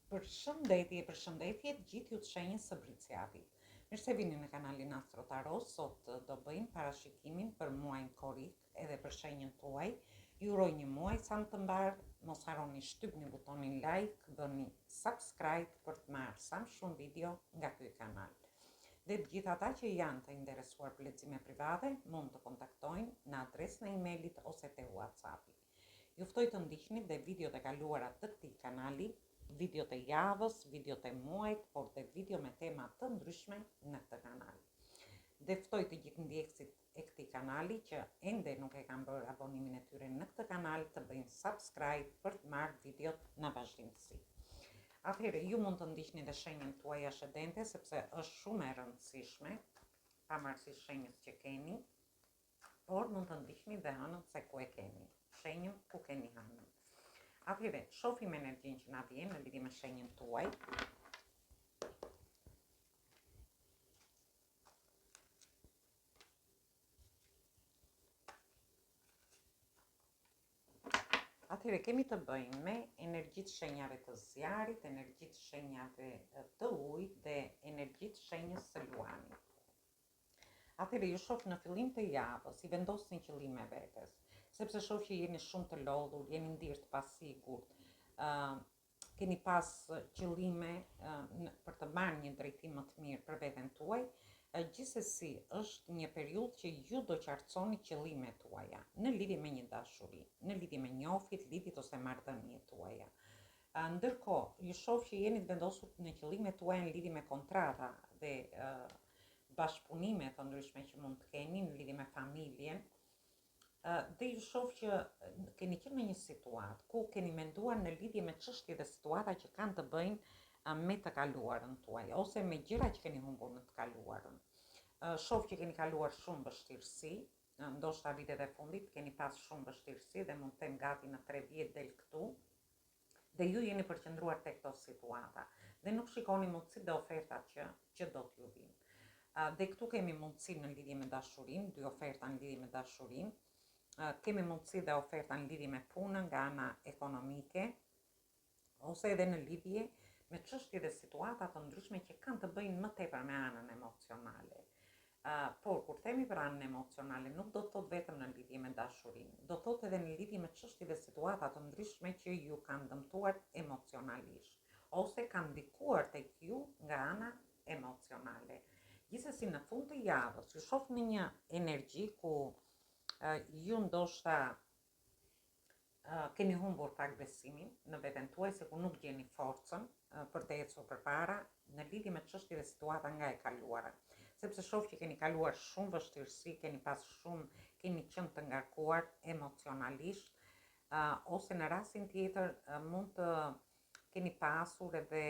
Përshëndetje të gjithë ju të shenjës së Briciatit. Mirë se vini në kanalin Astro Tarot. Sot do bëjmë parashikimin për muajin korrik edhe për shenjën tuaj. Ju uroj një muaj sa më të mbar. Mos harroni shtypni butonin like, bëni subscribe për të marrë sa më shumë video nga ky kanal. Dhe të gjithë ata që janë të interesuar për lexime private mund të kontaktojnë në adresën e emailit ose te WhatsAppi. Ju ftoj të ndiqni dhe videot e kaluara të këtij kanali, videot e javës, videot e muajt, por dhe video me tema të ndryshme në këtë kanal. Dhe ftoj të gjithë ndjekësit e këtij kanali që ende nuk e kanë bërë abonimin e tyre në këtë kanal të bëjnë subscribe për të marrë videot në vazhdimsi. Atëherë, ju mund të ndiqni dhe shenjën tuaj ascendente sepse është shumë e rëndësishme, pavarësisht shenjës që keni, por mund të ndiqni dhe hënën se ku e keni, shenjën ku keni hënën. Atëherë, shohim energjinë që na vjen në lidhje me shenjën tuaj. Atëherë, kemi të bëjmë me energjitë shenjave të zjarit, energjitë shenjave të ujit dhe energjitë shenjës së luanit. Atëherë, ju shoh në fillim të javës, i vendosni qëllime vetes, sepse shoh që jeni shumë të lodhur, jeni ndirë të pasigurt, keni pas qëllime për të marrë një drejtim më të mirë për veten tuaj. Gjithsesi, është një periudhë që ju do qartësoni qëllimet tuaja në lidhje me një dashuri, në lidhje me njohjet, lidhjet ose marrëdhëniet tuaja. Ndërkohë, ju shoh që jeni të vendosur në qëllimet tuaja në lidhje me kontrata dhe bashkëpunime të ndryshme që mund të keni në lidhje me familjen. Dhe ju shoh që keni qenë në një situatë ku keni menduar në lidhje me çështje dhe situata që kanë të bëjnë me të kaluarën tuaj ose me gjëra që keni humbur në të kaluarën. Shoh që keni kaluar shumë vështirësi, ndoshta vitet e fundit keni pas shumë vështirësi dhe mund të them gati në 3 vjet del këtu. Dhe ju jeni përqendruar tek këto situata dhe nuk shikoni mundësitë dhe ofertat që do t'ju vinë. Dhe këtu kemi mundësi në lidhje me dashurinë, 2 oferta në lidhje me dashurinë. Kemi mundësi dhe oferta në lidhje me punën nga ana ekonomike, ose edhe në lidhje me çështje dhe situata të ndryshme që kanë të bëjnë më tepër me anën emocionale. Por kur themi për anën emocionale, nuk do të thotë vetëm në lidhje me dashurinë, do të thotë edhe në lidhje me çështje dhe situata të ndryshme që ju kanë dëmtuar emocionalisht, ose kanë ndikuar tek ju nga ana emocionale. Gjithsesi, në fund të javës, ju shoh në një energji ku ju ndoshta keni humbur pak besimin në veten tuaj, se ku nuk gjeni forcën për të ecur përpara në lidhje me çështje dhe situata nga e kaluara. Sepse shoh që keni kaluar shumë vështirësi, keni qenë të ngarkuar emocionalisht, ose në rastin tjetër mund të keni pasur edhe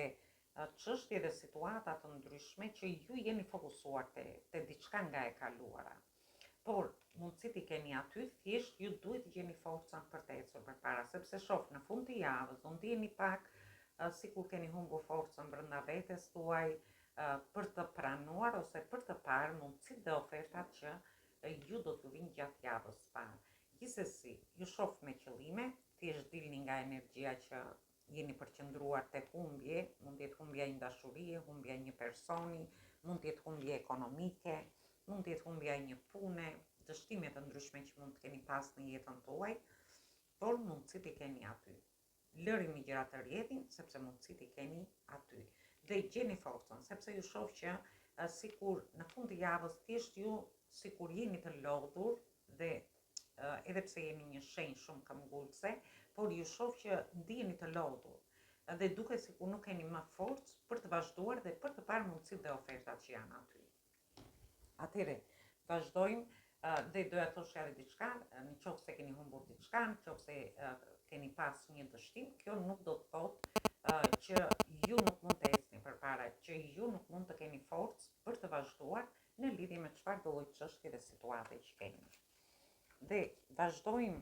çështje dhe situata të ndryshme që ju jeni fokusuar te diçka nga e kaluara. Por mundësitë i keni aty, thjesht ju duhet të gjeni forcën për të ecur përpara, sepse shoh në fund të javës do ndiheni pak sikur keni humbur forcën brenda vetes tuaj për të pranuar ose për të parë mundësitë dhe ofertat që ju do t'ju vinë gjatë javës së parë. Gjithsesi, ju shoh me qëllime, thjesht dilni nga energjia që jeni përqendruar tek humbje, mund të jetë humbja e një dashurie, humbja e një personi, mund të jetë humbje ekonomike, mund të jetë humbja e një pune, dështime të ndryshme që mund të keni pas në jetën tuaj, por mundësitë i keni aty. Lërimi gjërat të rrjedhin, sepse mundësitë i keni aty. Dhe gjeni forcën, sepse ju shoh që sikur në fund të javës thjesht ju sikur jeni të lodhur dhe edhe pse jeni një shenjë shumë këmbgulse, por ju shoh që ndiheni të lodhur dhe duket sikur nuk keni më forcë për të vazhduar dhe për të parë mundësitë dhe ofertat që janë aty. Atëherë, vazhdojmë dhe doja të thosh edhe diçka, në qoftë se keni humbur diçka, në qoftë se keni pas një dështim, kjo nuk do të thotë që ju nuk mund të ecni përpara, që ju nuk mund të keni forcë për të vazhduar në lidhje me çfarëdo lloj çështje dhe situate që keni. Dhe vazhdojmë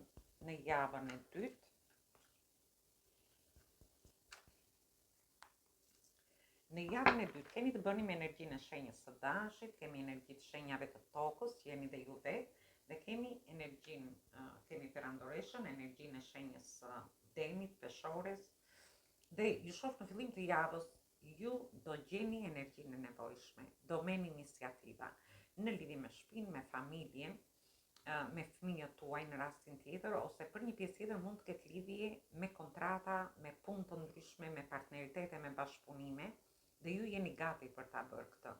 në javën e dytë. Në javën e dytë keni të bëni me energjinë e shenjës së dashit, kemi energjitë shenjave të tokës, që jeni dhe ju vetë, dhe kemi energjinë, kemi perandoreshën, energjinë e shenjës së demit, peshores, Dhe ju shoh në fillim të javës, ju do gjeni energjinë e nevojshme, do merrni iniciativa në lidhje me shtëpinë, me familjen, me fëmijët tuaj në rastin tjetër, ose për një pjesë tjetër mund të ketë lidhje me kontrata, me punë të ndryshme, me partneritete, me bashkëpunime, dhe ju jeni gati për ta bërë këtë.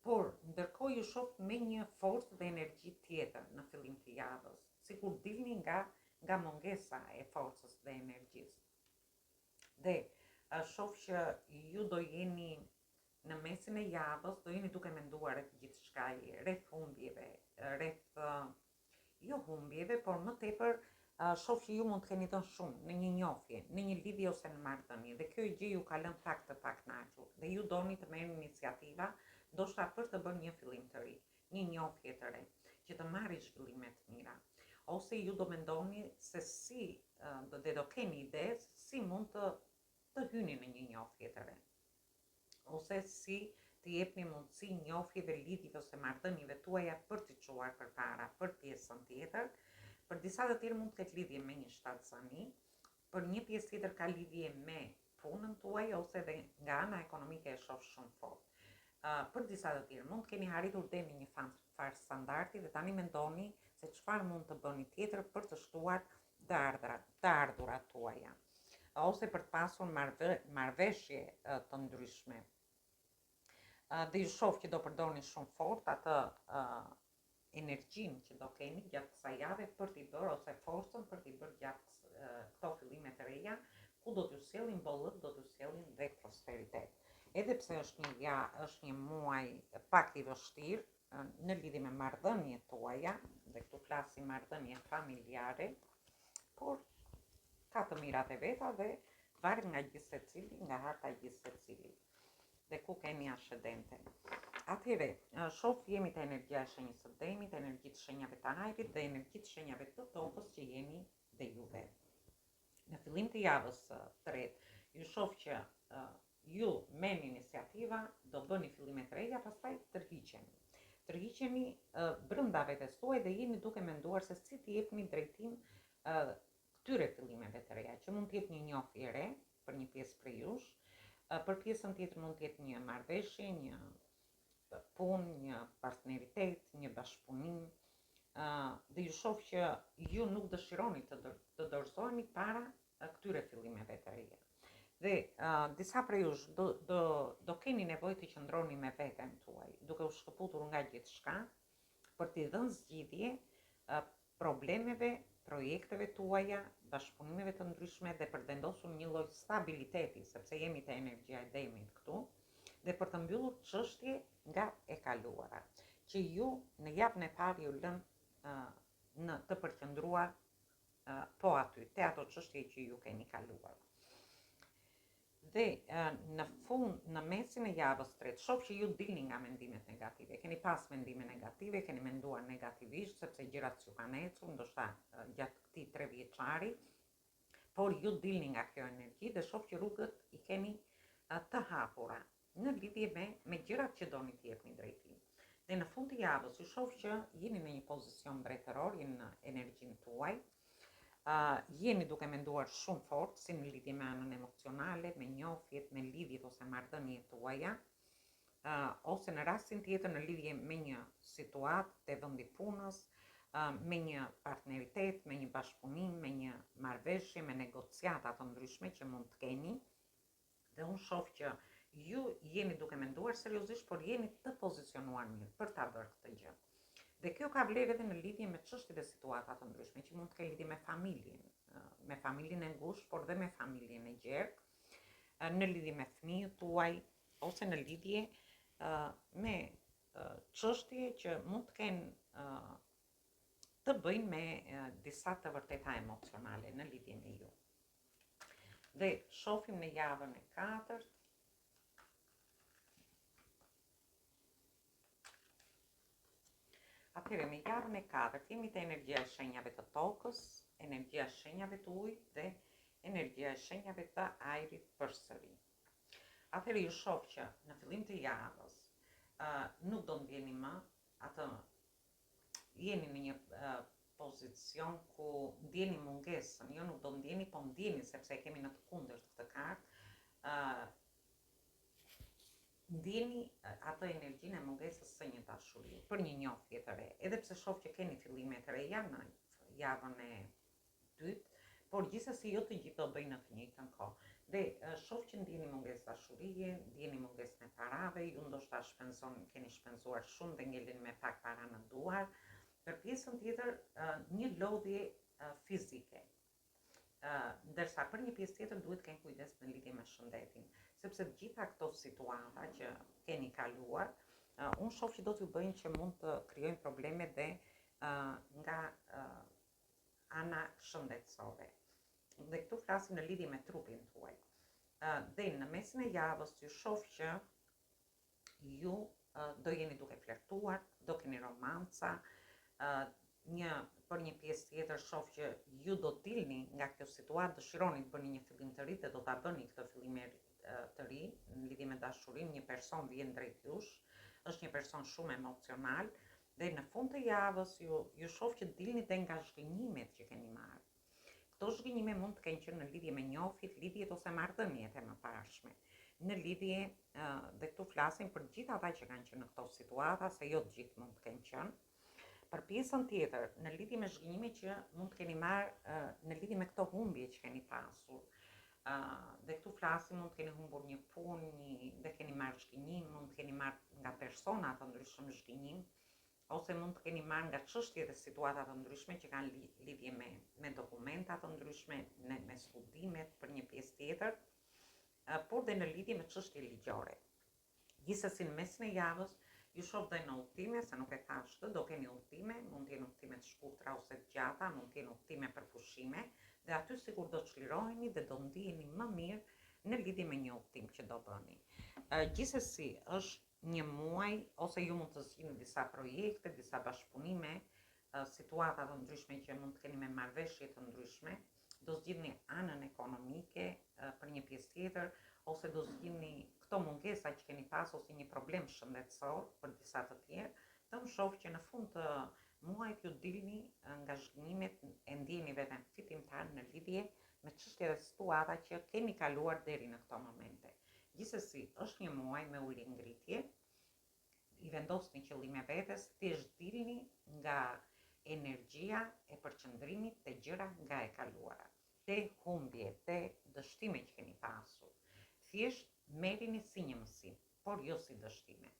Por ndërkohë ju shoh me një forcë dhe energji tjetër në fillim të javës, sikur dilni nga mungesa e forcës dhe energjisë. Dhe shoh që ju do jeni në mesin e javës, do jeni duke menduar rreth gjithçkaje, rreth humbjeve, rreth jo humbjeve, por më tepër shoh që ju mund të keni dhënë shumë në një njohje, në një lidhje ose në marrëdhënie, dhe kjo gjë ju ka lënë pak të pakënaqur, dhe ju doni të merrni iniciativa, ndoshta për të bërë një fillim të ri, një njohje të re, që të marrë zhvillime të mira. Ose ju do mendoni se si do keni ide si mund të hyni në një njohje të re, ose si të jepni mundësi njohjeve, lidhjeve ose marrëdhënieve tuaja për të çuar përpara për pjesën tjetër. Për disa të tjerë mund të ketë lidhje me një shtatzani, për një pjesë tjetër ka lidhje me punën tuaj, ose edhe nga ana ekonomike e shoh shumë fort. Për disa të tjerë mund të keni arritur deri në një farë standardi dhe tani mendoni se çfarë mund të bëni tjetër për të shtuar të ardhurat tuaja, ose për të pasur marrëveshje të ndryshme. Dhe ju shoh që do përdorni shumë fort atë energjinë që do keni gjatë kësaj jave për t'i bërë, ose forcën për t'i bërë gjatë këto fillime të reja, ku do t'ju sjellin bollëk, do t'ju sjellin dhe prosperitet. Edhe pse është një muaj pak i vështirë në lidhje me marrëdhëniet tuaja, dhe këtu flasim marrëdhënie familjare, por ka të mirat e veta dhe varet nga gjithë secili, nga harta e gjithë secilit, dhe ku keni ascendente. Atëherë, shoh jemi te energjia e shenjës së Demit, energjitë shenjave të ajrit dhe energjitë shenjave të tokës që jeni dhe juve. Në fillim të javës së tretë, ju shoh që ju merrni iniciativa, do bëni fillime të reja, pastaj tërhiqeni brenda vetes tuaj dhe jeni duke menduar se si t'i jepni drejtim këtyre fillimeve të reja, që mund të jetë një njohje e re për një pjesë prej jush, për pjesën tjetër mund të jetë një marrëveshje, një punë, një partneritet, një bashkëpunim, dhe ju shoh që ju nuk dëshironi të dorëzoheni para këtyre fillimeve të reja. Dhe disa prej jush do keni nevojë të qëndroni me veten tuaj, duke u shkëputur nga gjithçka, për t'i dhënë zgjidhje problemeve, projekteve tuaja, bashkëpunimeve të ndryshme, dhe për të vendosur një lloj stabiliteti, sepse jemi te energjia e Demit këtu, dhe për të mbyllur çështje nga e kaluara, që ju në javën e parë ju lënë në të përqendruar po aty, te ato çështje që ju keni kaluar. Dhe në mesin e javës tretë, shoh që ju dilni nga mendimet negative. Keni pas mendime negative, keni menduar negativisht, sepse gjërat ju kanë ecur, ndoshta gjatë këtij 3 vjeçari, por ju dilni nga kjo energji dhe shoh që rrugët i keni të hapura në lidhje me gjërat që doni t'i jepni drejtim. Dhe në fund të javës ju shoh që jeni në një pozicion mbretëror, jeni në energjinë tuaj, jeni duke menduar shumë fort, si në lidhje me anën emocionale, me njohjet, me lidhjet ose marrëdhëniet tuaja, ose në rastin tjetër në lidhje me një situatë te vendi punës, me një partneritet, me një bashkëpunim, me një marrëveshje, me negociata të ndryshme që mund të keni. Dhe unë shoh që ju jeni duke menduar seriozisht, por jeni të pozicionuar mirë për ta bërë këtë gjë. Dhe kjo ka vlerë edhe në lidhje me çështje dhe situata të ndryshme që mund të ketë lidhje me familjen e ngushtë, por dhe me familjen e gjerë, në lidhje me fëmijët tuaj, ose në lidhje me çështje që mund të kenë të bëjnë me disa të vërteta emocionale në lidhje me ju. Dhe shohim në javën e katërt. Atëherë, në javën e katërt jemi te energjia e shenjave të tokës, energjia e shenjave të ujit dhe energjia e shenjave të ajrit përsëri. Atëherë ju shoh që në fillim të javës nuk do ndjeni më atë, jeni në një pozicion ku ndjeni mungesën, jo nuk do ndjeni, po ndjeni, sepse kemi në të kundërt këtë kartë, ndjeni atë energjinë e mungesës së një dashurie për një njohje të re, edhe pse shoh që keni fillime të reja në javën e dytë, por gjithsesi jo të gjithë do bëjnë në të njëjtën kohë. Dhe shoh që ndjeni mungesë dashurie, ndjeni mungesë me parave, ju ndoshta keni shpenzuar shumë dhe ngeleni me pak para në duar. Për pjesën tjetër, një lodhje fizike. Ndërsa për një pjesë tjetër duhet keni kujdes në lidhje me shëndetin, sepse gjitha këto situata që keni kaluar, unë shoh që do t'ju bëjnë që mund të krijojnë probleme dhe nga ana shëndetësore. Dhe këtu flasim në lidhje me trupin tuaj. Dhe në mesin e javës ju shoh që ju do jeni duke flirtuar, do keni romanca, për një pjesë tjetër shoh që ju do dilni nga kjo situatë, dëshironi të bëni një fillim të ri dhe do ta bëni këtë fillim të ri në lidhje me dashurinë, një person vjen drejt jush, është një person shumë emocional dhe në fund të javës ju shoh që dilni dhe nga zhgënjimet që keni marrë. Këto zhgënjime mund të kenë qenë në lidhje me njohjet, lidhjet ose marrëdhëniet e mëparshme. Në lidhje, dhe këtu flasim për gjithë ata që kanë qenë në këto situata, se jo të gjithë mund të kenë qenë. Për pjesën tjetër, në lidhje me zhgënjime që mund të keni marrë në lidhje me këto humbje që keni pasur. Dhe këtu flasim, mund të keni humbur një punë, dhe keni marrë zhgënjim, mund të keni marrë nga persona të ndryshëm zhgënjim, ose mund të keni marrë nga çështje dhe situata të ndryshme që kanë lidhje me dokumenta të ndryshme, me studimet për një pjesë tjetër, por dhe në lidhje me çështje ligjore. Gjithsesi në mesin e javës ju shoh dhe në udhëtime, se nuk e thash të, do keni udhëtime, mund të jenë udhëtime të shkurtra ose të gjata, mund të jenë udhëtime për pushime, dhe aty sikur do çliroheni dhe do ndiheni më mirë në lidhje me një udhëtim që do bëni. Gjithsesi është një muaj, ose ju mund të zgjidhni disa projekte, disa bashkëpunime, situata të ndryshme që mund të keni me marrëveshje të ndryshme, do zgjidhni anën ekonomike për një pjesë tjetër, ose do zgjidhni këto mungesa që keni pas ose një problem shëndetësor për disa të tjerë, dhe më shoh që në fund të muajit ju dilni nga zhgënjimet e ndjeni veten fitimtar në lidhje me çështje dhe situata që keni kaluar deri në këto momente. Gjithsesi, është një muaj me ulje ngritje, i vendosni qëllime vetes, thjesht dilni nga energjia e përqendrimit te gjëra nga e kaluara, te humbje, te dështime që keni pasur. Thjesht merrini si një mësim, por jo si dështime.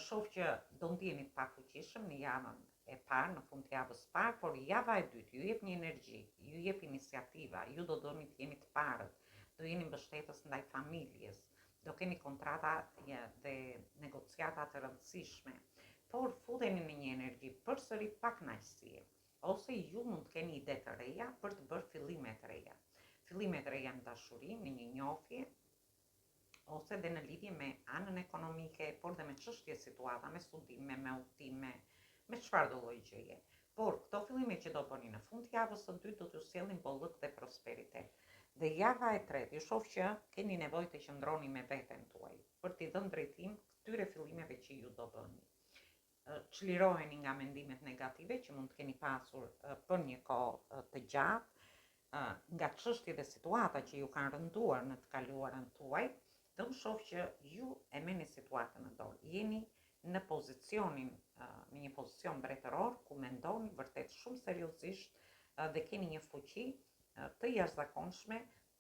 Shoh që do ndjeni të pafuqishëm në javën e parë, në fund të javës parë, por java e dytë ju jep një energji, ju jep iniciativa, ju do doni të jeni të parët, do jeni mbështetës ndaj familjes, do keni kontrata dhe negociata të rëndësishme, por futeni në një energji përsëri pa kënaqësie, ose ju mund të keni ide të reja për të bërë fillime të reja. Fillime të reja në dashuri, në një njohje, ose dhe në lidhje me anën ekonomike, por dhe me çështje situata, me studime, me udhëtime, me çfarë do lloj gjëje. Por këto fillime që do bëni në fund të javës së dytë do t'ju sjellin bollëk dhe prosperitet. Dhe java e tretë, ju shoh që keni nevojë të qëndroni me veten tuaj për t'i dhënë drejtim këtyre fillimeve që ju do bëni. Çliroheni nga mendimet negative që mund të keni pasur për një kohë të gjatë, nga çështje dhe situata që ju kanë rënduar në të kaluarën tuaj, dhe unë shoh që ju e merrni situatën në dorë. Jeni në një pozicion mbretëror ku mendoni vërtet shumë seriozisht dhe keni një fuqi të jashtëzakonshme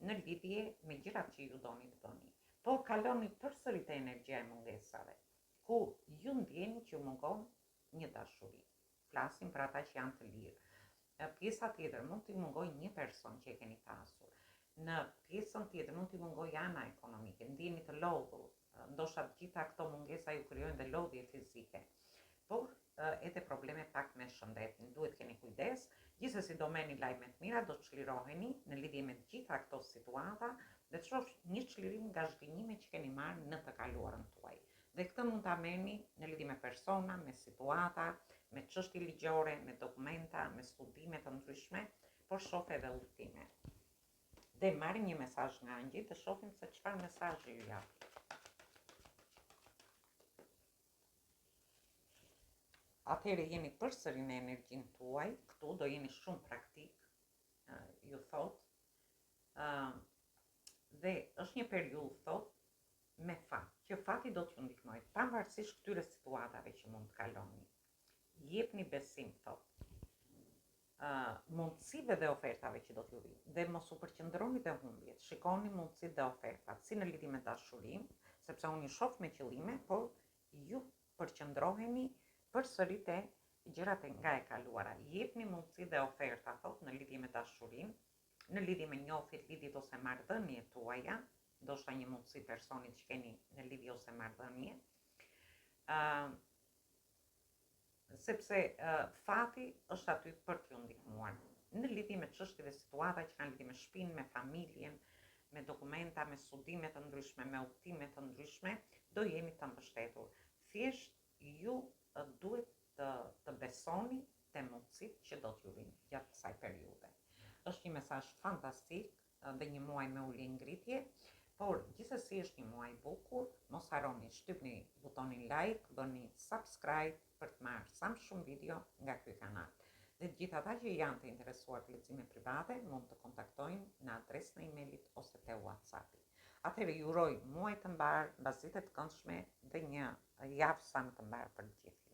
në lidhje me gjërat që ju doni të bëni. Por kaloni përsëri te energjia e mungesave, ku ju ndjeni që ju mungon një dashuri. Flasim për ata që janë të lirë. Pjesa tjetër mund t'i mungoj një person që e keni pasur. Në pjesën tjetër mund t'i mungoj ana ekonomike, ndjeni të lodhur, ndoshta të gjitha këto mungesa ju krijojnë dhe lodhje fizike. Por edhe probleme pak me shëndetin, duhet keni kujdes. Gjithsesi do merrni lajme të mira, do çliroheni në lidhje me të gjitha këto situata dhe të shoh një çlirim nga zhgënjimet që keni marrë në të kaluarën tuaj. Dhe këtë mund ta merrni në lidhje me persona, me situata, me çështje ligjore, me dokumenta, me studime të ndryshme, por shoh edhe udhëtime. Dhe marrim një mesazh nga angjëjt dhe shohim se çfarë mesazhi ju jap. Atëherë jeni përsëri në energjinë tuaj, këtu do jeni shumë praktik, ju thot, dhe është një një periudhë, thot, me fat, që fati do t'ju ndihmoj, pavarësisht këtyre situatave që mund të kaloni. Jepni besim, thot, mundësive dhe ofertave që do t'ju vi, dhe mos u përqendroni te humbjet. Shikoni mundësitë dhe ofertat, si në lidhje me dashurinë, sepse unë ju shoh me qëllime, por ju përqendroheni përsëri te gjërat nga e kaluara. Jepni mundësi dhe oferta, thot, në lidhje me dashurinë, në lidhje me njohjet, lidhjet ose marrëdhëniet tuaja, ndoshta një mundësi personit që keni në lidhje ose marrëdhënie, sepse fati është aty për t'ju ndihmuar në lidhje me çështje dhe situata që kanë lidhje me shtëpinë, me familjen, me dokumenta, me studime të ndryshme, me udhëtime të ndryshme, do jeni të mbështetur. Thjesht ju duhet të besoni te mundësitë që do t'ju vinë gjatë kësaj periudhe. Është një mesazh fantastik dhe një muaj me ulje ngritje, por gjithsesi është një muaj bukur. Mos harroni, shtypni butonin like, bëni subscribe për të marrë sa më shumë video nga ky kanal. Dhe të gjithë ata që janë të interesuar të lexime private mund të kontaktojnë në adresën e emailit ose te WhatsAppi. Atëherë ju uroj muaj të mbar, mbazitë të këndshme dhe një javë sa më të mbar për të gjithë.